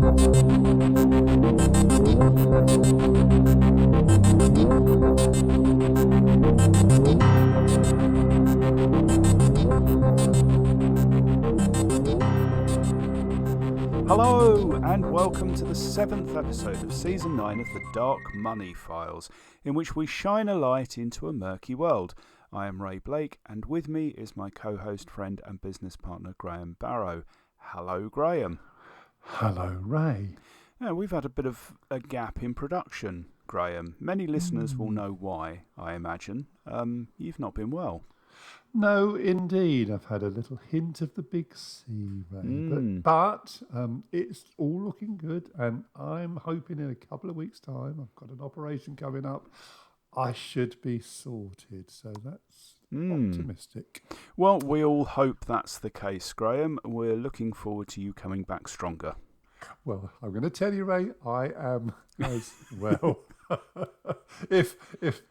Hello and welcome to the 7th episode of Season 9 of the Dark Money Files, in which we shine a light into a murky world. I am Ray Blake, and with me is my co-host, friend and business partner Graham Barrow. Hello, Graham. Hello, Ray. We've had a bit of a gap in production, Graham. Many listeners will know why, I imagine. You've not been well. No, indeed. I've had a little hint of the big C, Ray. But it's all looking good, and I'm hoping in a couple of weeks' time, I've got an operation coming up, I should be sorted. So that's optimistic. Well, we all hope that's the case, Graham. We're looking forward to you coming back stronger. Well, I'm going to tell you, Ray, I am as well. if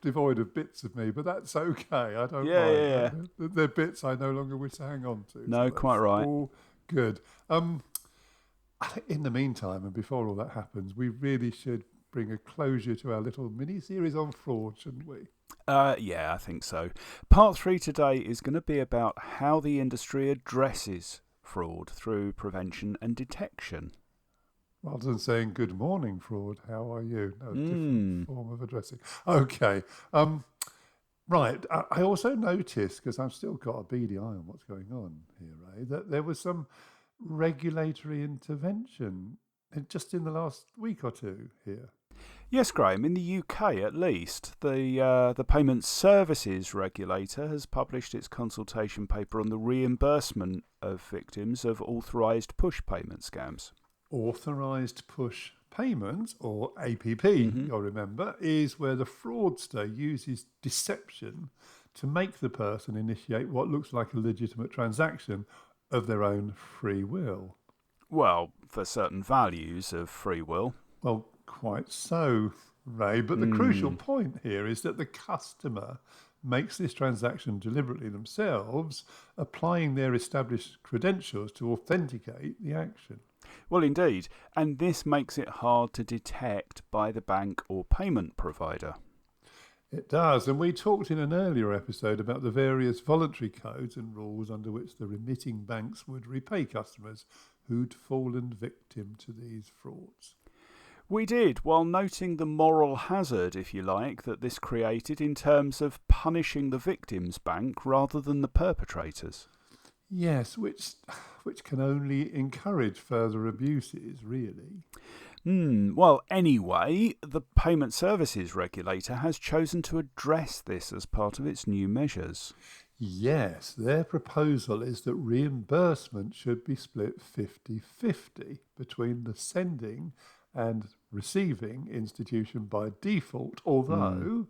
devoid of bits of me, but that's okay. I don't mind. Yeah. They're bits I no longer wish to hang on to. No, so quite right. All good. In the meantime, and before all that happens, we really should bring a closure to our little mini-series on fraud, shouldn't we? Yeah, I think so. Part 3 today is going to be about how the industry addresses fraud through prevention and detection. Rather than saying good morning, fraud, how are you? No, different form of addressing. Okay. Right. I also noticed, because I've still got a beady eye on what's going on here, Ray, that there was some regulatory intervention just in the last week or two here. Yes, Graham. In the UK, at least, the Payment Services Regulator has published its consultation paper on the reimbursement of victims of authorised push payment scams. Authorised push payments, or APP, you'll remember, is where the fraudster uses deception to make the person initiate what looks like a legitimate transaction of their own free will. Well, for certain values of free will. Well, quite so, Ray, but the crucial point here is that the customer makes this transaction deliberately themselves, applying their established credentials to authenticate the action. Well, indeed, and this makes it hard to detect by the bank or payment provider. It does, and we talked in an earlier episode about the various voluntary codes and rules under which the remitting banks would repay customers who'd fallen victim to these frauds. We did, while noting the moral hazard, if you like, that this created in terms of punishing the victim's bank rather than the perpetrators. Yes, which can only encourage further abuses, really. Well, anyway, the Payment Services Regulator has chosen to address this as part of its new measures. Yes, their proposal is that reimbursement should be split 50-50 between the sending and receiving institution by default, although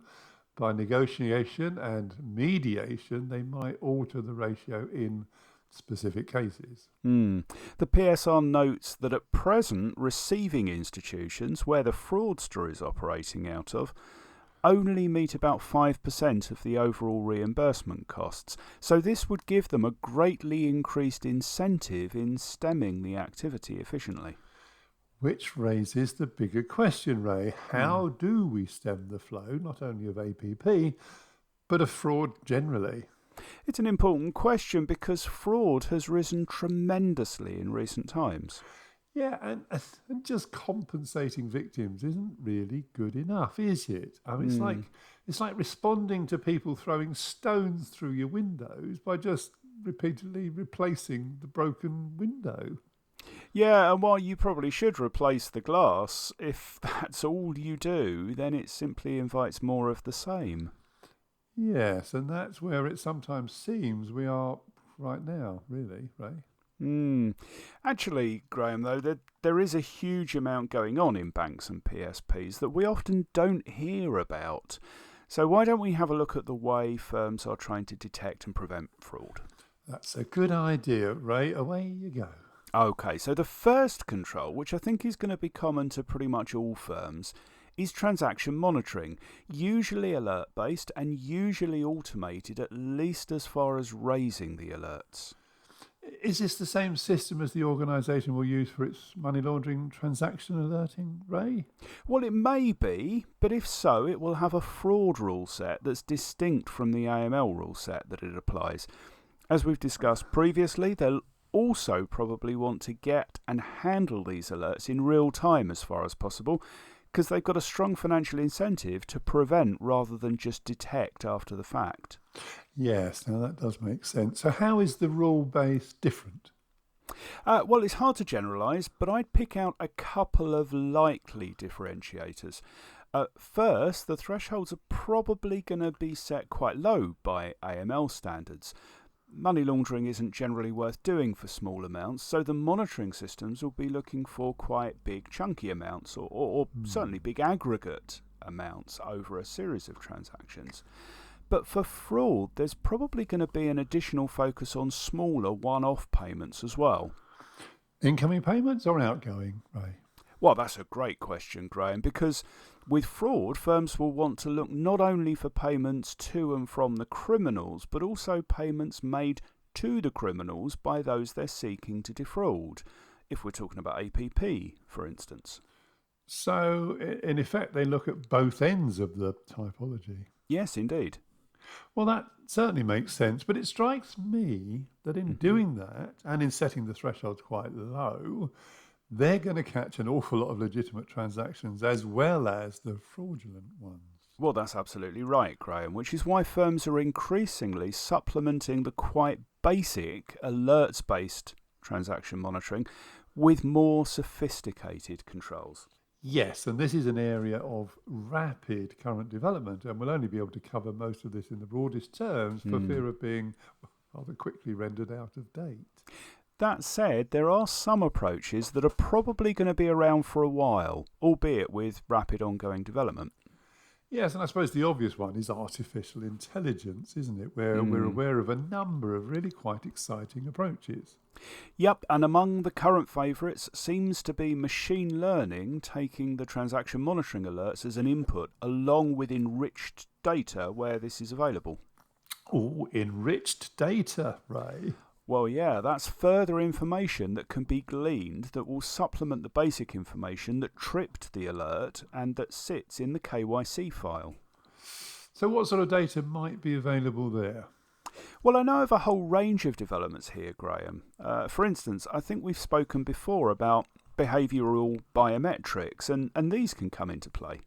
by negotiation and mediation they might alter the ratio in specific cases. The PSR notes that at present receiving institutions, where the fraudster is operating out of, only meet about 5% of the overall reimbursement costs, so this would give them a greatly increased incentive in stemming the activity efficiently. Which raises the bigger question, Ray. How do we stem the flow, not only of APP, but of fraud generally? It's an important question because fraud has risen tremendously in recent times. Yeah, and just compensating victims isn't really good enough, is it? I mean, it's like responding to people throwing stones through your windows by just repeatedly replacing the broken window. Yeah, and while you probably should replace the glass, if that's all you do, then it simply invites more of the same. Yes, and that's where it sometimes seems we are right now, really, Ray. Actually, Graham, though, there is a huge amount going on in banks and PSPs that we often don't hear about. So why don't we have a look at the way firms are trying to detect and prevent fraud? That's a good idea, Ray. Away you go. Okay, so the first control, which I think is going to be common to pretty much all firms, is transaction monitoring, usually alert-based and usually automated at least as far as raising the alerts. Is this the same system as the organisation will use for its money laundering transaction alerting, Ray? Well, it may be, but if so, it will have a fraud rule set that's distinct from the AML rule set that it applies. As we've discussed previously, they'll also probably want to get and handle these alerts in real time as far as possible, because they've got a strong financial incentive to prevent rather than just detect after the fact. Yes, now that does make sense. So how is the rule base different? Well, it's hard to generalise, but I'd pick out a couple of likely differentiators. First, the thresholds are probably going to be set quite low by AML standards. Money laundering isn't generally worth doing for small amounts, so the monitoring systems will be looking for quite big chunky amounts, or certainly big aggregate amounts over a series of transactions. But for fraud, there's probably going to be an additional focus on smaller one-off payments as well. Incoming payments or outgoing, Ray? Well, that's a great question, Graham, because with fraud, firms will want to look not only for payments to and from the criminals, but also payments made to the criminals by those they're seeking to defraud, if we're talking about APP, for instance. So, in effect, they look at both ends of the typology. Yes, indeed. Well, that certainly makes sense, but it strikes me that in doing that and in setting the thresholds quite low, they're going to catch an awful lot of legitimate transactions as well as the fraudulent ones. Well, that's absolutely right, Graham, which is why firms are increasingly supplementing the quite basic alerts-based transaction monitoring with more sophisticated controls. Yes, and this is an area of rapid current development, and we'll only be able to cover most of this in the broadest terms for fear of being rather quickly rendered out of date. That said, there are some approaches that are probably going to be around for a while, albeit with rapid ongoing development. Yes, and I suppose the obvious one is artificial intelligence, isn't it? Where we're aware of a number of really quite exciting approaches. Yep, and among the current favourites seems to be machine learning taking the transaction monitoring alerts as an input, along with enriched data where this is available. Oh, enriched data, Ray. Well, yeah, that's further information that can be gleaned that will supplement the basic information that tripped the alert and that sits in the KYC file. So what sort of data might be available there? Well, I know of a whole range of developments here, Graham. For instance, I think we've spoken before about behavioural biometrics, and these can come into play.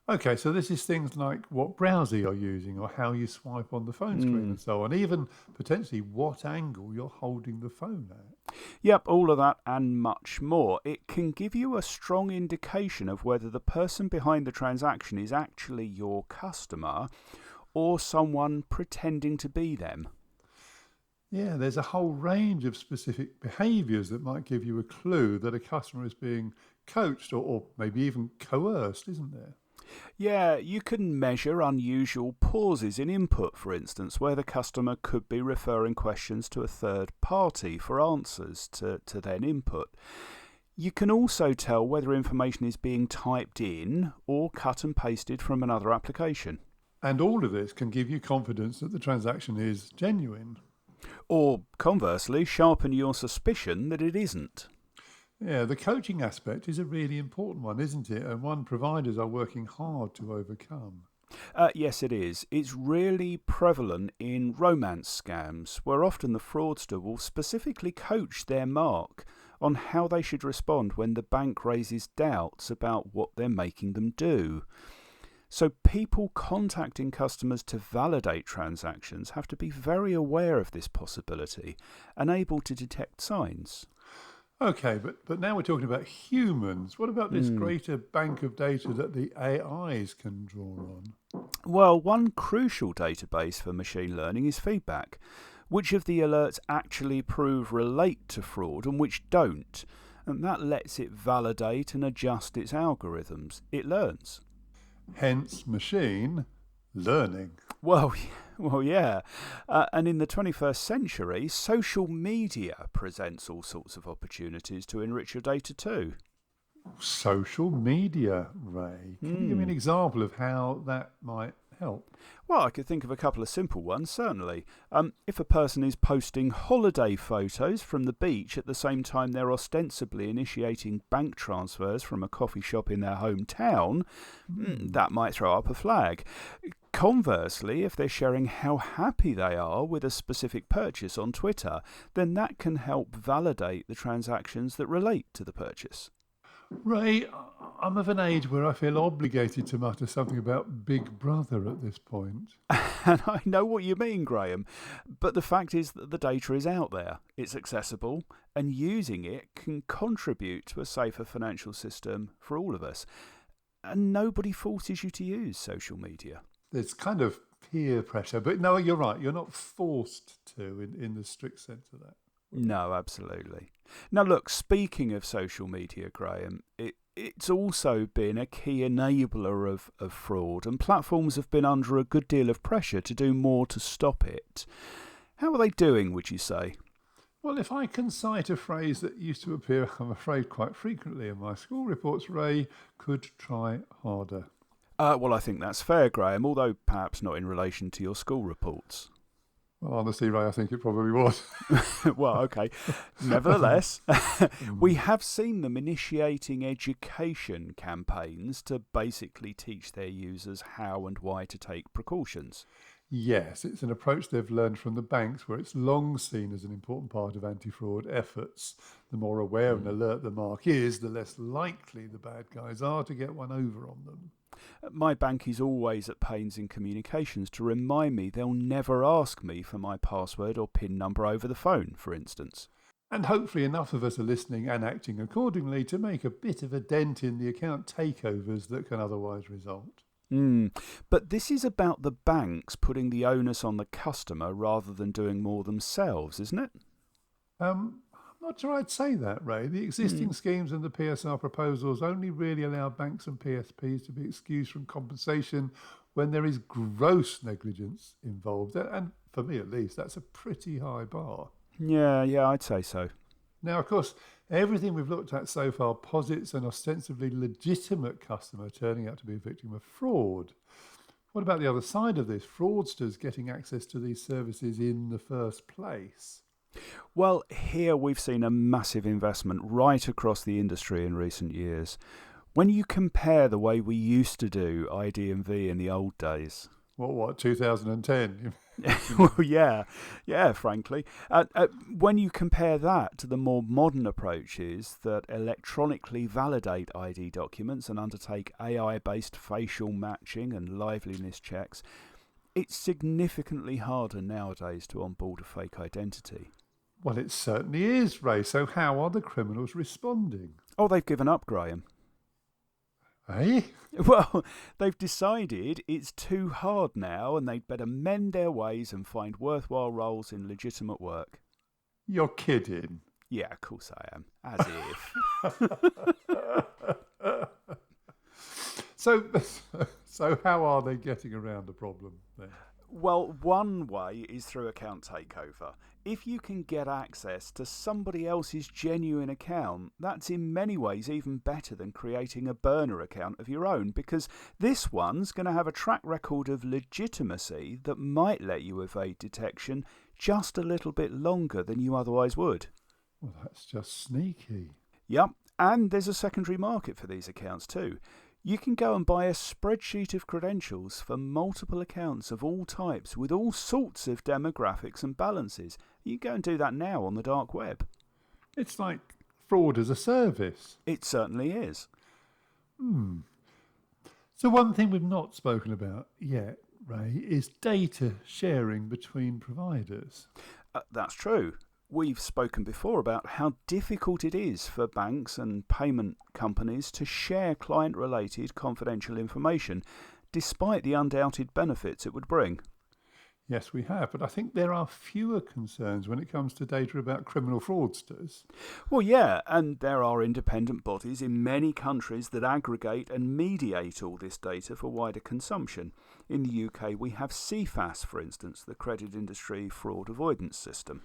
Okay, so this is things like what browser you're using or how you swipe on the phone screen and so on, even potentially what angle you're holding the phone at. Yep, all of that and much more. It can give you a strong indication of whether the person behind the transaction is actually your customer or someone pretending to be them. Yeah, there's a whole range of specific behaviours that might give you a clue that a customer is being coached or maybe even coerced, isn't there? Yeah, you can measure unusual pauses in input, for instance, where the customer could be referring questions to a third party for answers to then input. You can also tell whether information is being typed in or cut and pasted from another application. And all of this can give you confidence that the transaction is genuine. Or, conversely, sharpen your suspicion that it isn't. Yeah, the coaching aspect is a really important one, isn't it? And one providers are working hard to overcome. Yes, it is. It's really prevalent in romance scams, where often the fraudster will specifically coach their mark on how they should respond when the bank raises doubts about what they're making them do. So people contacting customers to validate transactions have to be very aware of this possibility and able to detect signs. Okay, but now we're talking about humans. What about this greater bank of data that the AIs can draw on? Well, one crucial database for machine learning is feedback. Which of the alerts actually prove relate to fraud and which don't? And that lets it validate and adjust its algorithms. It learns. Hence, machine learning. Well, yeah. And in the 21st century, social media presents all sorts of opportunities to enrich your data too. Social media, Ray. Can you give me an example of how that might help? Well, I could think of a couple of simple ones, certainly. If a person is posting holiday photos from the beach at the same time they're ostensibly initiating bank transfers from a coffee shop in their hometown, that might throw up a flag. Conversely, if they're sharing how happy they are with a specific purchase on Twitter, then that can help validate the transactions that relate to the purchase. Ray, I'm of an age where I feel obligated to mutter something about Big Brother at this point. And I know what you mean, Graham, but the fact is that the data is out there, it's accessible, and using it can contribute to a safer financial system for all of us. And nobody forces you to use social media. There's kind of peer pressure, but no, you're right. You're not forced to in the strict sense of that. No, absolutely. Now, look, speaking of social media, Graham, it's also been a key enabler of fraud, and platforms have been under a good deal of pressure to do more to stop it. How are they doing, would you say? Well, if I can cite a phrase that used to appear, I'm afraid, quite frequently in my school reports, Ray, could try harder. Well, I think that's fair, Graham, although perhaps not in relation to your school reports. Well, honestly, Ray, I think it probably was. Well, okay. Nevertheless, we have seen them initiating education campaigns to basically teach their users how and why to take precautions. Yes, it's an approach they've learned from the banks, where it's long seen as an important part of anti-fraud efforts. The more aware and alert the mark is, the less likely the bad guys are to get one over on them. My bank is always at pains in communications to remind me they'll never ask me for my password or PIN number over the phone, for instance. And hopefully enough of us are listening and acting accordingly to make a bit of a dent in the account takeovers that can otherwise result. But this is about the banks putting the onus on the customer rather than doing more themselves, isn't it? I'm not sure I'd say that, Ray. The existing schemes and the PSR proposals only really allow banks and PSPs to be excused from compensation when there is gross negligence involved. And for me at least, that's a pretty high bar. Yeah, I'd say so. Now, of course, everything we've looked at so far posits an ostensibly legitimate customer turning out to be a victim of fraud. What about the other side of this? Fraudsters getting access to these services in the first place. Well, here we've seen a massive investment right across the industry in recent years. When you compare the way we used to do ID&V in the old days... What, 2010? Well, yeah, frankly. When you compare that to the more modern approaches that electronically validate ID documents and undertake AI-based facial matching and liveliness checks, it's significantly harder nowadays to onboard a fake identity. Well, it certainly is, Ray. So how are the criminals responding? Oh, they've given up, Graham. Eh? Well, they've decided it's too hard now and they'd better mend their ways and find worthwhile roles in legitimate work. You're kidding. Yeah, of course I am. As if. So how are they getting around the problem then? Well, one way is through account takeover. If you can get access to somebody else's genuine account, that's in many ways even better than creating a burner account of your own, because this one's going to have a track record of legitimacy that might let you evade detection just a little bit longer than you otherwise would. Well, that's just sneaky. Yep, and there's a secondary market for these accounts too. You can go and buy a spreadsheet of credentials for multiple accounts of all types with all sorts of demographics and balances. You can go and do that now on the dark web. It's like fraud as a service. It certainly is. So one thing we've not spoken about yet, Ray, is data sharing between providers. That's true. We've spoken before about how difficult it is for banks and payment companies to share client-related confidential information, despite the undoubted benefits it would bring. Yes, we have, but I think there are fewer concerns when it comes to data about criminal fraudsters. Well, yeah, and there are independent bodies in many countries that aggregate and mediate all this data for wider consumption. In the UK, we have CFAS, for instance, the Credit Industry Fraud Avoidance System.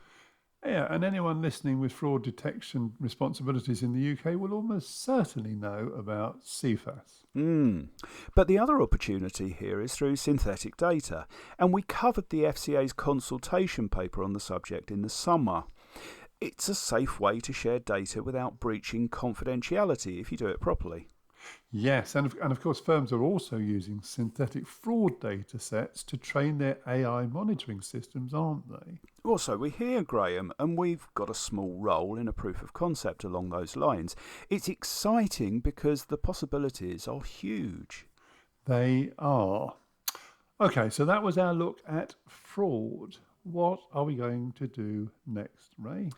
Yeah, and anyone listening with fraud detection responsibilities in the UK will almost certainly know about CFAS. But the other opportunity here is through synthetic data, and we covered the FCA's consultation paper on the subject in the summer. It's a safe way to share data without breaching confidentiality if you do it properly. Yes, and of course, firms are also using synthetic fraud data sets to train their AI monitoring systems, aren't they? Also, we hear, Graham, and we've got a small role in a proof of concept along those lines. It's exciting because the possibilities are huge. They are. Okay, so that was our look at fraud. What are we going to do next, Ray?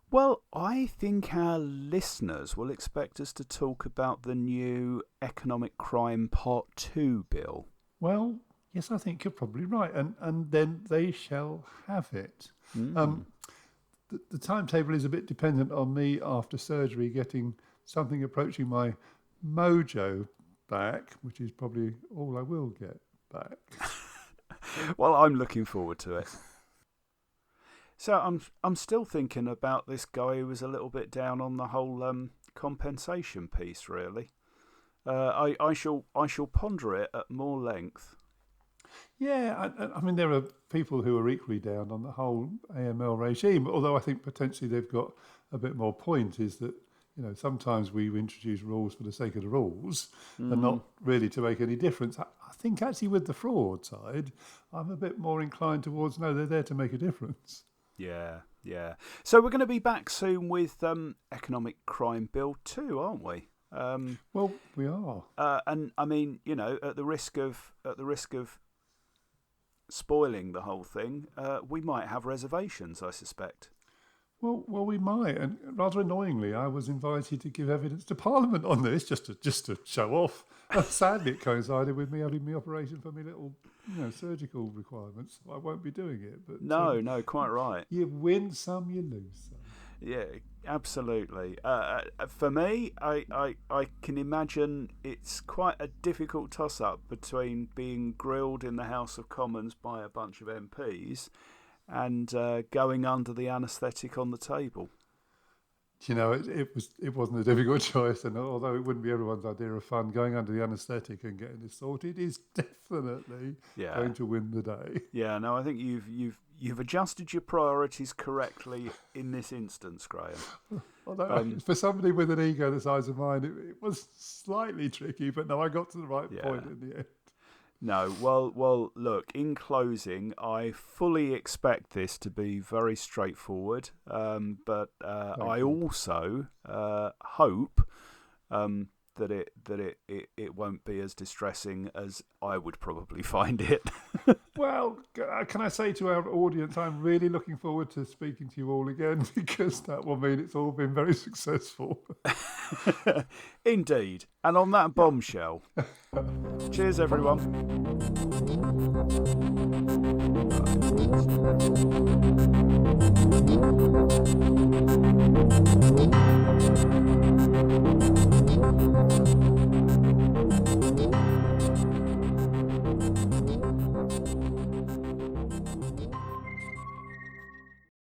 Well, I think our listeners will expect us to talk about the new Economic Crime Part 2 bill. Well, yes, I think you're probably right, and then they shall have it. The timetable is a bit dependent on me after surgery getting something approaching my mojo back, which is probably all I will get back. Well, I'm looking forward to it. So I'm still thinking about this guy who was a little bit down on the whole compensation piece. Really, I shall ponder it at more length. Yeah, I mean, there are people who are equally down on the whole AML regime, although I think potentially they've got a bit more point, is that, sometimes we introduce rules for the sake of the rules and not really to make any difference. I think actually with the fraud side, I'm a bit more inclined towards, no, they're there to make a difference. Yeah. So we're going to be back soon with Economic Crime Bill 2, aren't we? Well, we are. And I mean, at the risk of spoiling the whole thing, we might have reservations, I suspect. Well, we might, and rather annoyingly, I was invited to give evidence to Parliament on this, just to show off. Sadly, it coincided with me having my operation for my little, surgical requirements. I won't be doing it, but no, quite right. You win some, you lose some. Yeah, absolutely. For me, I can imagine it's quite a difficult toss-up between being grilled in the House of Commons by a bunch of MPs and going under the anaesthetic on the table. It wasn't a difficult choice, and although it wouldn't be everyone's idea of fun, going under the anaesthetic and getting this sorted is definitely going to win the day. Yeah, no, I think you've adjusted your priorities correctly in this instance, Graham. Although for somebody with an ego the size of mine, it was slightly tricky, but no, I got to the right point in the end. No, well, look, in closing, I fully expect this to be very straightforward, but I also hope that it won't be as distressing as I would probably find it. Well, can I say to our audience, I'm really looking forward to speaking to you all again, because that will mean it's all been very successful. Indeed. And on that bombshell, cheers everyone.